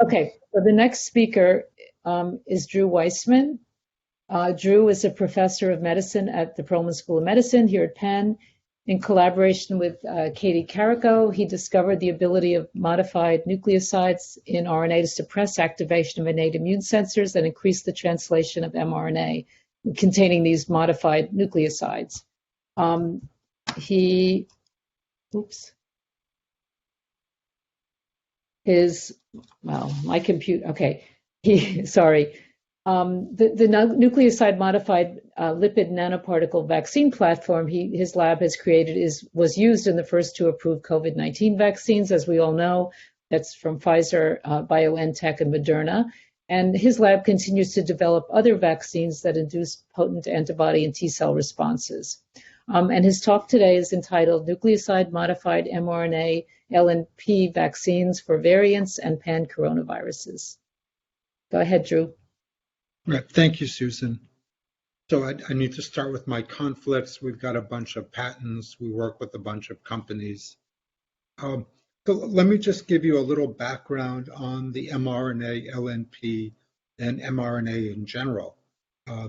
Okay, so the next speaker is Drew Weissman. Drew is a professor of medicine at the Perelman School of Medicine here at Penn. In collaboration with Katie Carico, he discovered the ability of modified nucleosides in RNA to suppress activation of innate immune sensors and increase the translation of mRNA containing these modified nucleosides. My computer, okay. The nucleoside modified lipid nanoparticle vaccine platform his lab has created was used in the first two approved COVID-19 vaccines, as we all know. That's from Pfizer, BioNTech, and Moderna. And his lab continues to develop other vaccines that induce potent antibody and T-cell responses. And his talk today is entitled Nucleoside Modified mRNA-LNP Vaccines for Variants and Pancoronaviruses. Go ahead, Drew. Right. Thank you, Susan. So I need to start with my conflicts. We've got a bunch of patents. We work with a bunch of companies. So let me just give you a little background on the mRNA-LNP and mRNA in general.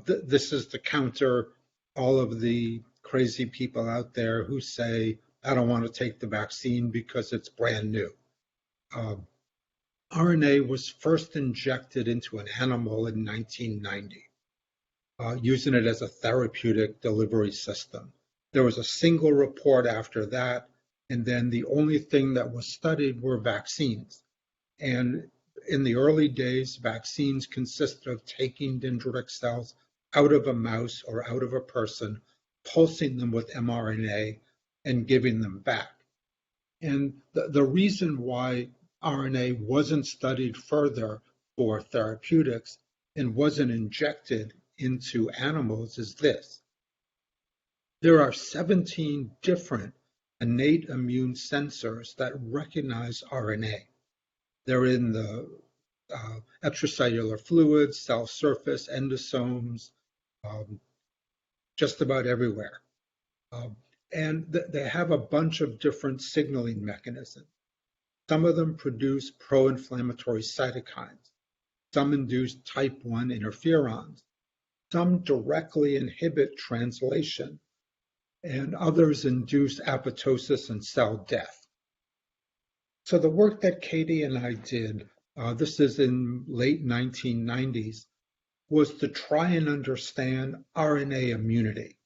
This is to counter all of the crazy people out there who say, I don't want to take the vaccine because it's brand new. RNA was first injected into an animal in 1990, using it as a therapeutic delivery system. There was a single report after that, and then the only thing that was studied were vaccines. And in the early days, vaccines consisted of taking dendritic cells out of a mouse or out of a person, pulsing them with mRNA, and giving them back. And the reason why RNA wasn't studied further for therapeutics and wasn't injected into animals is this. There are 17 different innate immune sensors that recognize RNA. They're in the extracellular fluids, cell surface, endosomes, just about everywhere. And they have a bunch of different signaling mechanisms. Some of them produce pro-inflammatory cytokines. Some induce type 1 interferons. Some directly inhibit translation, and others induce apoptosis and cell death. So the work that Katie and I did, this is in late 1990s, was to try and understand RNA immunity.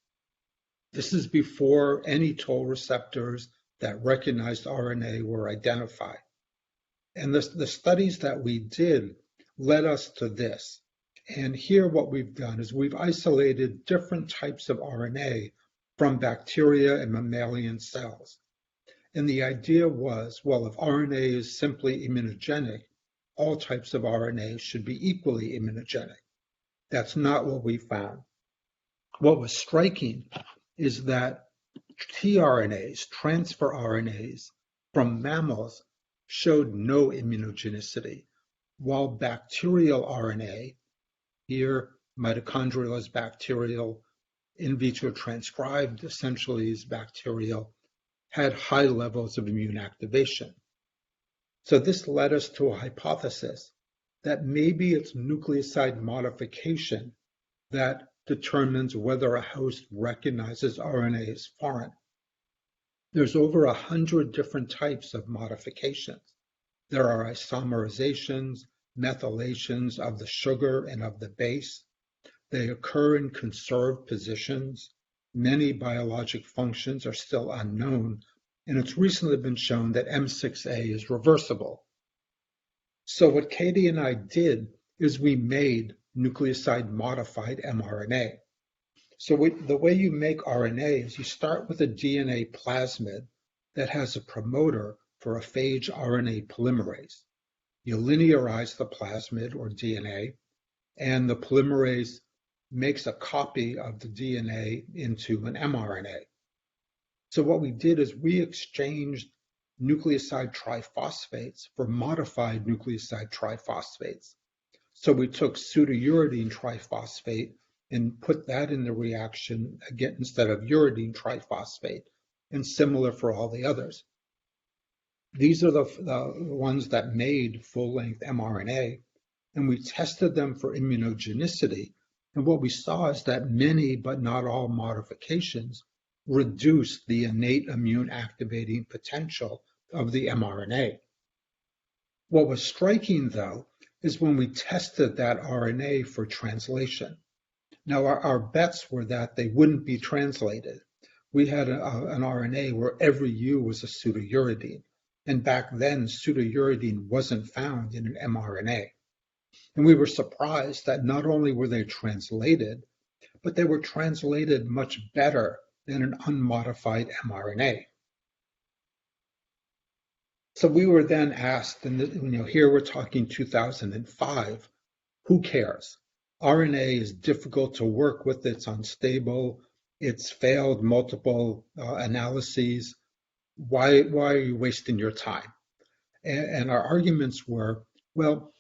This is before any toll receptors that recognized RNA were identified. And the studies that we did led us to this. And here what we've done is we've isolated different types of RNA from bacteria and mammalian cells. And the idea was, well, if RNA is simply immunogenic, all types of RNA should be equally immunogenic. That's not what we found. What was striking is that tRNAs, transfer RNAs from mammals showed no immunogenicity, while bacterial RNA, here mitochondrial is bacterial, in vitro transcribed essentially is bacterial, had high levels of immune activation. So this led us to a hypothesis that maybe it's nucleoside modification that determines whether a host recognizes RNA as foreign. There's over 100 different types of modifications. There are isomerizations, methylations of the sugar and of the base. They occur in conserved positions. Many biologic functions are still unknown, and it's recently been shown that M6A is reversible. So what Katie and I did is we made nucleoside modified mRNA. So the way you make RNA is you start with a DNA plasmid that has a promoter for a phage RNA polymerase. You linearize the plasmid or DNA, and the polymerase makes a copy of the DNA into an mRNA. So what we did is we exchanged nucleoside triphosphates for modified nucleoside triphosphates. So we took pseudouridine triphosphate and put that in the reaction again instead of uridine triphosphate, and similar for all the others. These are the ones that made full-length mRNA, and we tested them for immunogenicity. And what we saw is that many, but not all modifications reduced the innate immune activating potential of the mRNA. What was striking, though, is when we tested that RNA for translation. Now, our bets were that they wouldn't be translated. We had an RNA where every U was a pseudouridine. And back then, pseudouridine wasn't found in an mRNA. And we were surprised that not only were they translated, but they were translated much better than an unmodified mRNA. So we were then asked, and here we're talking 2005, who cares? RNA is difficult to work with, it's unstable, it's failed multiple analyses. Why are you wasting your time? And our arguments were, well,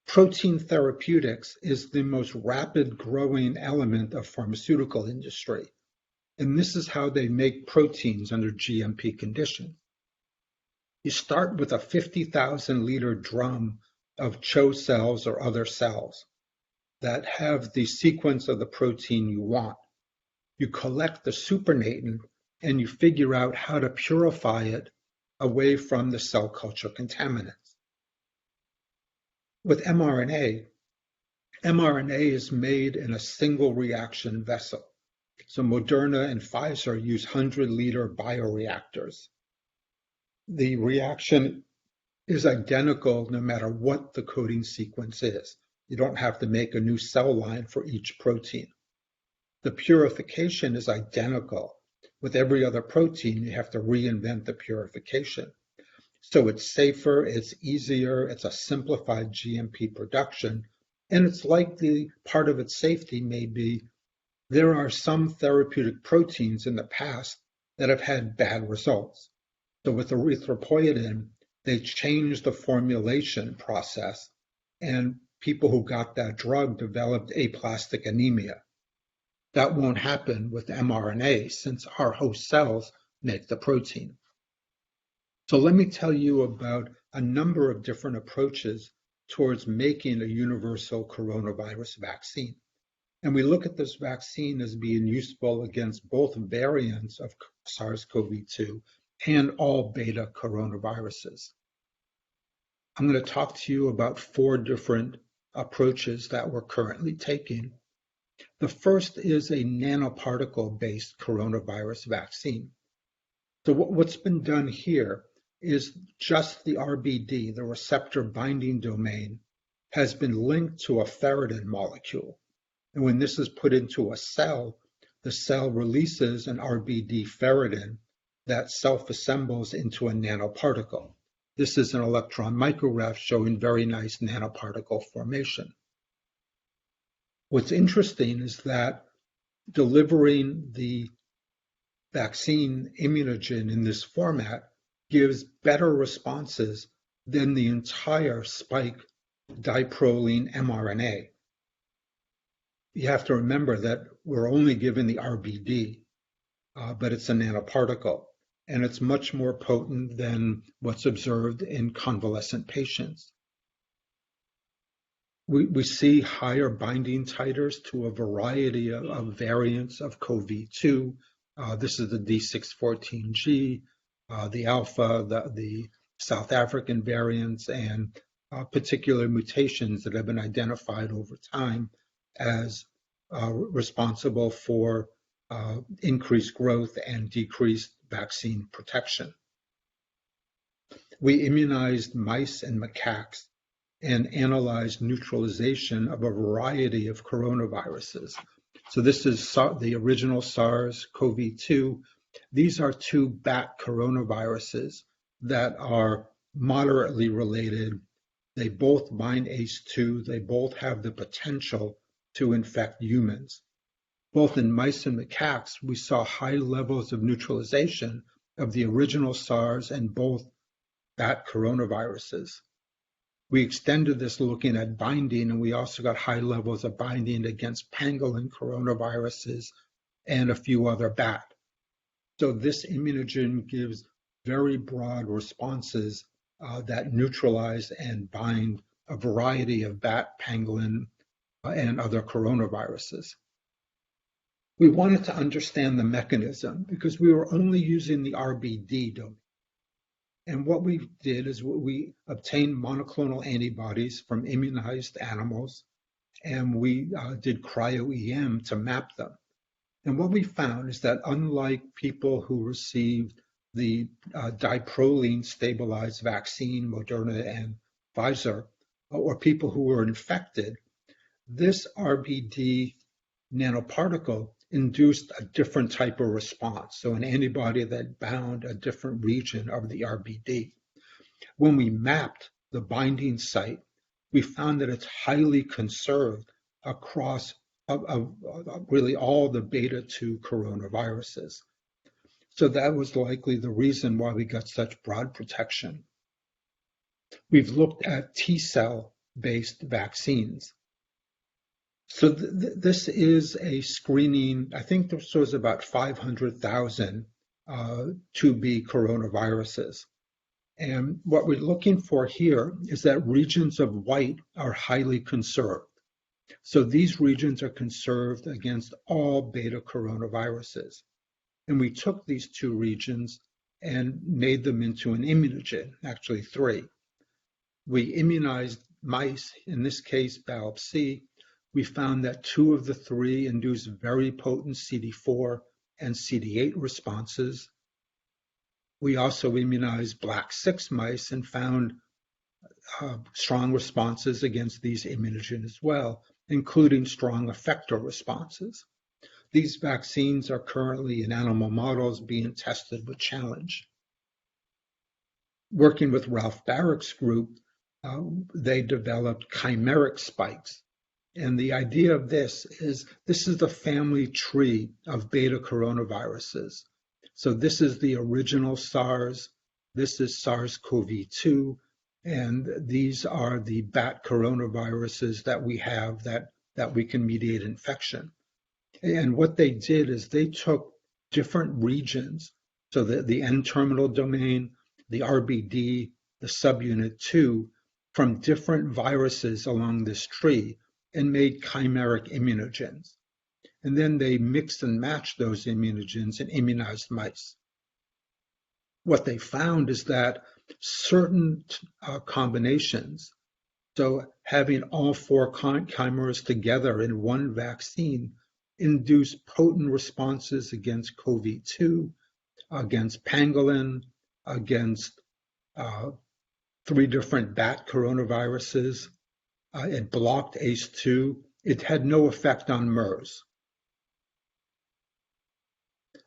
protein therapeutics is the most rapid growing element of pharmaceutical industry. And this is how they make proteins under GMP conditions. You start with a 50,000 liter drum of CHO cells or other cells that have the sequence of the protein you want. You collect the supernatant and you figure out how to purify it away from the cell culture contaminants. With mRNA is made in a single reaction vessel. So Moderna and Pfizer use 100-liter bioreactors. The reaction is identical no matter what the coding sequence is. You don't have to make a new cell line for each protein. The purification is identical. With every other protein, you have to reinvent the purification. So it's safer, it's easier, it's a simplified GMP production, and it's likely part of its safety may be there are some therapeutic proteins in the past that have had bad results. So with erythropoietin, they changed the formulation process, and people who got that drug developed aplastic anemia. That won't happen with mRNA since our host cells make the protein. So let me tell you about a number of different approaches towards making a universal coronavirus vaccine. And we look at this vaccine as being useful against both variants of SARS-CoV-2 and all beta coronaviruses. I'm going to talk to you about 4 different approaches that we're currently taking. The first is a nanoparticle-based coronavirus vaccine. So what's been done here is just the RBD, the receptor binding domain, has been linked to a ferritin molecule. And when this is put into a cell, the cell releases an RBD ferritin that self-assembles into a nanoparticle. This is an electron micrograph showing very nice nanoparticle formation. What's interesting is that delivering the vaccine immunogen in this format gives better responses than the entire spike diproline mRNA. You have to remember that we're only given the RBD, but it's a nanoparticle, and it's much more potent than what's observed in convalescent patients. We see higher binding titers to a variety of variants of CoV-2. This is the D614G, the alpha, the South African variants, and particular mutations that have been identified over time as responsible for increased growth and decreased vaccine protection. We immunized mice and macaques and analyzed neutralization of a variety of coronaviruses. So this is the original SARS-CoV-2. These are 2 bat coronaviruses that are moderately related. They both bind ACE2. They both have the potential to infect humans. Both in mice and macaques, we saw high levels of neutralization of the original SARS and both bat coronaviruses. We extended this looking at binding, and we also got high levels of binding against pangolin coronaviruses and a few other bat. So this immunogen gives very broad responses that neutralize and bind a variety of bat, pangolin, and other coronaviruses. We wanted to understand the mechanism because we were only using the RBD domain. And what we did is we obtained monoclonal antibodies from immunized animals, and we did cryo-EM to map them. And what we found is that unlike people who received the diproline stabilized vaccine, Moderna and Pfizer, or people who were infected, this RBD nanoparticle induced a different type of response, so an antibody that bound a different region of the RBD. When we mapped the binding site, we found that it's highly conserved across really all the beta-2 coronaviruses. So that was likely the reason why we got such broad protection. We've looked at T-cell-based vaccines. So this is a screening. I think this was about 500,000 2B coronaviruses. And what we're looking for here is that regions of white are highly conserved. So these regions are conserved against all beta coronaviruses. And we took these two regions and made them into an immunogen, actually three. We immunized mice, in this case BALB/c. We found that two of the three induced very potent CD4 and CD8 responses. We also immunized BLAC6 mice and found strong responses against these immunogens as well, including strong effector responses. These vaccines are currently in animal models being tested with challenge. Working with Ralph Barrick's group, they developed chimeric spikes. And the idea of this is the family tree of beta coronaviruses. So this is the original SARS, this is SARS-CoV-2, and these are the bat coronaviruses that we have that we can mediate infection. And what they did is they took different regions, so the N-terminal domain, the RBD, the subunit 2, from different viruses along this tree and made chimeric immunogens. And then they mixed and matched those immunogens and immunized mice. What they found is that certain combinations, so having all four chimeras together in one vaccine, induce potent responses against CoV-2, against pangolin, against three different bat coronaviruses. It blocked ACE2. It had no effect on MERS.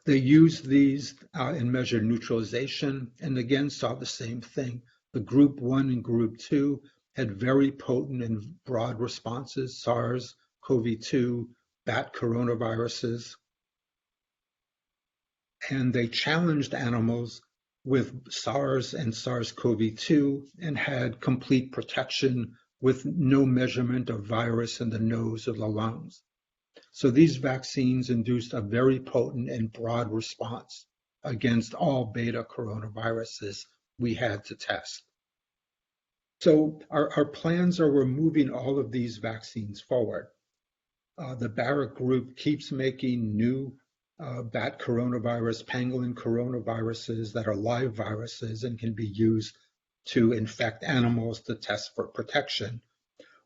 They used these and measured neutralization, and again saw the same thing. The group 1 and group 2 had very potent and broad responses, SARS, CoV-2, bat coronaviruses. And they challenged animals with SARS and SARS-CoV-2 and had complete protection with no measurement of virus in the nose or the lungs. So these vaccines induced a very potent and broad response against all beta coronaviruses we had to test. So our plans are we're moving all of these vaccines forward. The Barrick group keeps making new bat coronavirus, pangolin coronaviruses that are live viruses and can be used to infect animals to test for protection.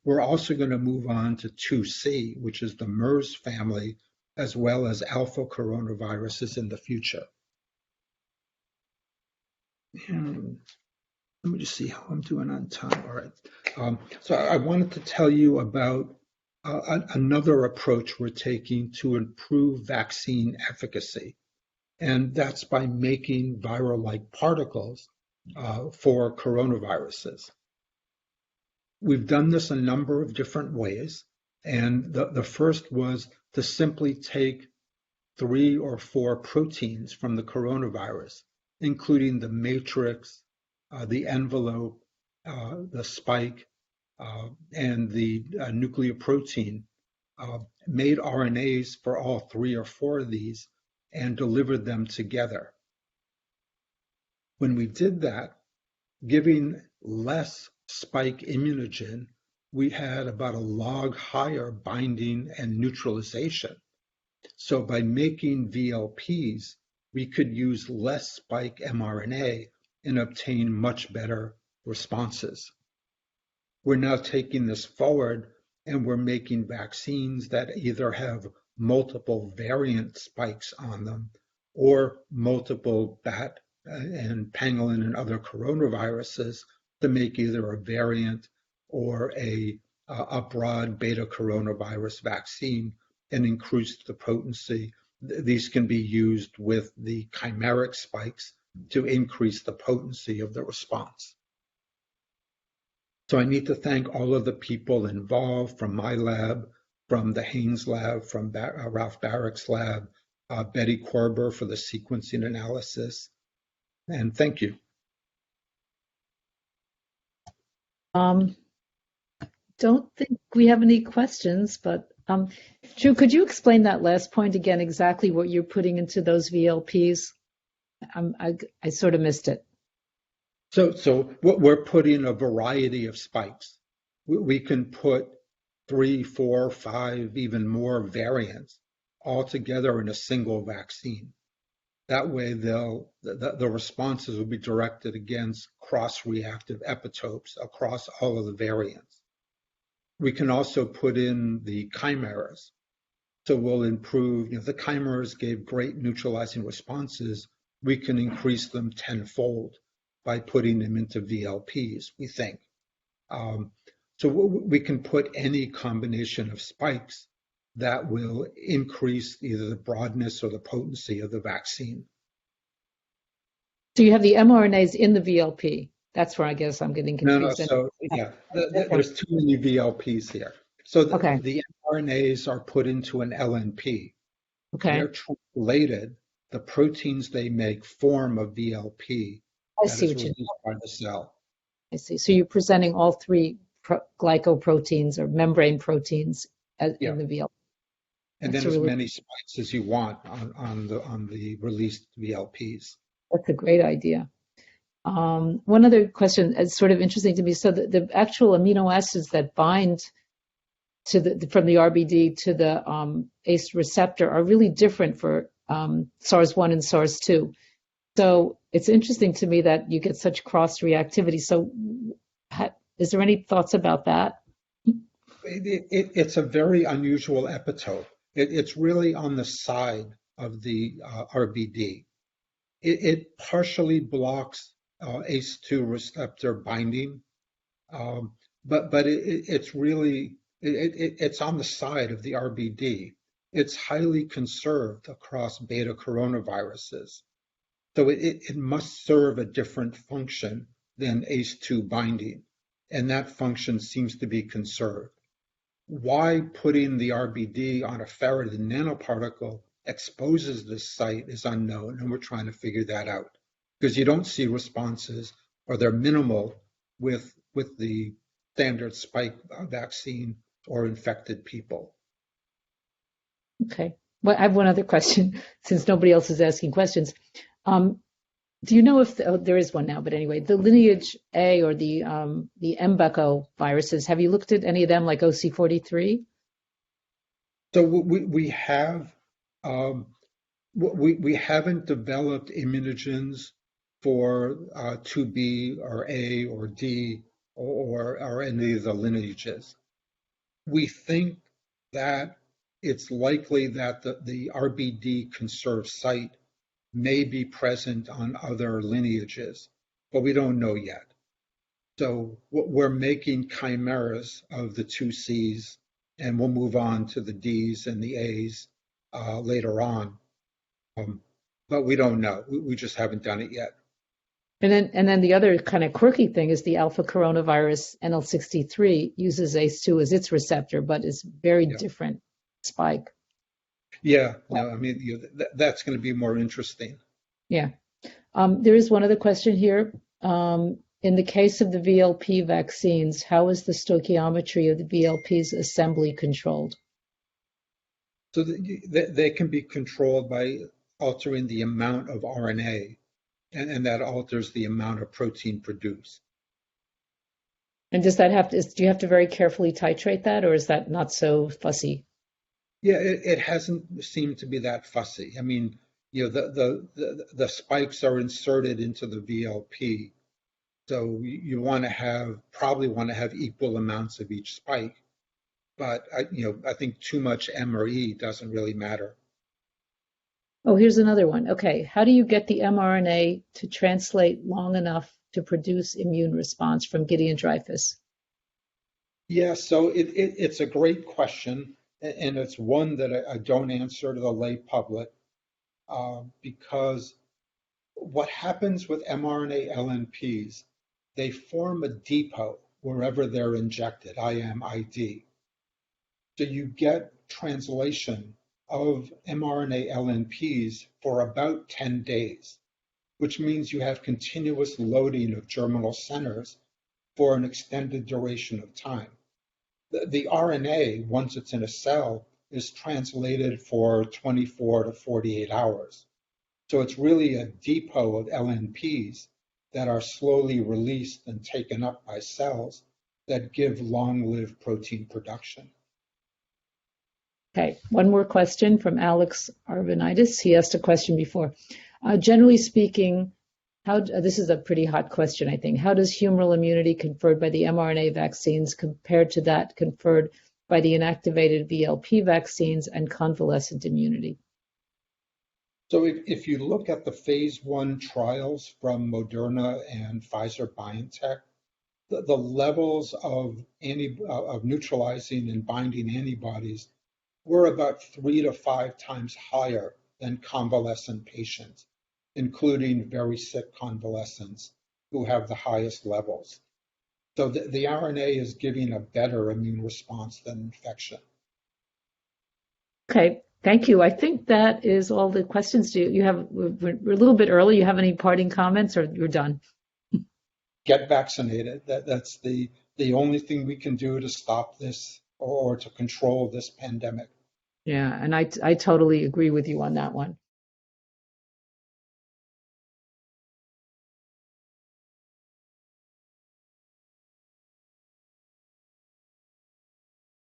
We're also going to move on to 2C, which is the MERS family, as well as alpha coronaviruses in the future. And let me just see how I'm doing on time. All right. So I wanted to tell you about another approach we're taking to improve vaccine efficacy, and that's by making viral-like particles for coronaviruses. We've done this a number of different ways, and the first was to simply take 3 or 4 proteins from the coronavirus, including the matrix, the envelope, the spike, and the nucleoprotein, made RNAs for all 3 or 4 of these and delivered them together. When we did that, giving less spike immunogen, we had about a log higher binding and neutralization. So by making VLPs, we could use less spike mRNA and obtain much better responses. We're now taking this forward and we're making vaccines that either have multiple variant spikes on them or multiple bat and pangolin and other coronaviruses to make either a variant or a broad beta coronavirus vaccine and increase the potency. These can be used with the chimeric spikes to increase the potency of the response. So I need to thank all of the people involved from my lab, from the Haynes lab, from Ralph Barrick's lab, Betty Korber for the sequencing analysis, and thank you. Don't think we have any questions, but Drew, could you explain that last point again, exactly what you're putting into those VLPs? I sort of missed it. So what we're putting a variety of spikes. We can put 3, 4, 5, even more variants all together in a single vaccine. That way, the responses will be directed against cross-reactive epitopes across all of the variants. We can also put in the chimeras. So we'll improve, the chimeras gave great neutralizing responses. We can increase them tenfold by putting them into VLPs, we think. So we can put any combination of spikes that will increase either the broadness or the potency of the vaccine. So you have the mRNAs in the VLP. That's where I guess I'm getting confused. There's too many VLPs here. So the mRNAs are put into an LNP. They're translated. The proteins they make form a VLP that is released by the cell. I see. So you're presenting all three glycoproteins or membrane proteins in the VLP. And then as many spikes as you want on the released VLPs. That's a great idea. One other question is sort of interesting to me. So the actual amino acids that bind to from the RBD to the ACE receptor are really different for SARS-1 and SARS-2. So it's interesting to me that you get such cross-reactivity. So is there any thoughts about that? It's a very unusual epitope. It's really on the side of the RBD. It partially blocks ACE2 receptor binding, but it's really, it's on the side of the RBD. It's highly conserved across beta coronaviruses. So it must serve a different function than ACE2 binding, and that function seems to be conserved. Why putting the RBD on a ferritin nanoparticle exposes this site is unknown, and we're trying to figure that out because you don't see responses, or they're minimal with the standard spike vaccine or infected people. Okay. Well, I have one other question since nobody else is asking questions. Do you know if there is one now? But anyway, the lineage A or the MBECO viruses, have you looked at any of them, like OC43? So we have. We haven't developed immunogens for 2B or A or D or any of the lineages. We think that it's likely that the RBD conserved site may be present on other lineages, but we don't know yet. So we're making chimeras of the 2Cs, and we'll move on to the Ds and the As later on. But we don't know. We just haven't done it yet. And then the other kind of quirky thing is the alpha coronavirus NL63 uses ACE2 as its receptor, but is very different spike. Yeah, no, I mean, that's going to be more interesting. Yeah. There is one other question here. In the case of the VLP vaccines, how is the stoichiometry of the VLP's assembly controlled? So they can be controlled by altering the amount of RNA. and that alters the amount of protein produced. And does that have to, do you have to very carefully titrate that, or is that not so fussy? Yeah, it hasn't seemed to be that fussy. I mean, the spikes are inserted into the VLP, so you want to probably want to have equal amounts of each spike. But I think too much M or E doesn't really matter. Oh, here's another one. Okay, how do you get the mRNA to translate long enough to produce immune response from Gideon-Dreyfus? Yeah, so it's a great question, and it's one that I don't answer to the lay public because what happens with mRNA-LNPs, they form a depot wherever they're injected, IMID. So you get translation of mRNA-LNPs for about 10 days, which means you have continuous loading of germinal centers for an extended duration of time. The RNA, once it's in a cell, is translated for 24 to 48 hours. So it's really a depot of LNPs that are slowly released and taken up by cells that give long-lived protein production. Okay, one more question from Alex Arvanitis. He asked a question before. Generally speaking, this is a pretty hot question, I think. How does humoral immunity conferred by the mRNA vaccines compare to that conferred by the inactivated VLP vaccines and convalescent immunity? So if you look at the phase 1 trials from Moderna and Pfizer-BioNTech, the levels of neutralizing and binding antibodies were about 3 to 5 times higher than convalescent patients, including very sick convalescents who have the highest levels. So the RNA is giving a better immune response than infection. Okay, thank you. I think that is all the questions. We're a little bit early. You have any parting comments, or you're done? Get vaccinated. That's the only thing we can do to stop this or to control this pandemic. Yeah, and I totally agree with you on that one.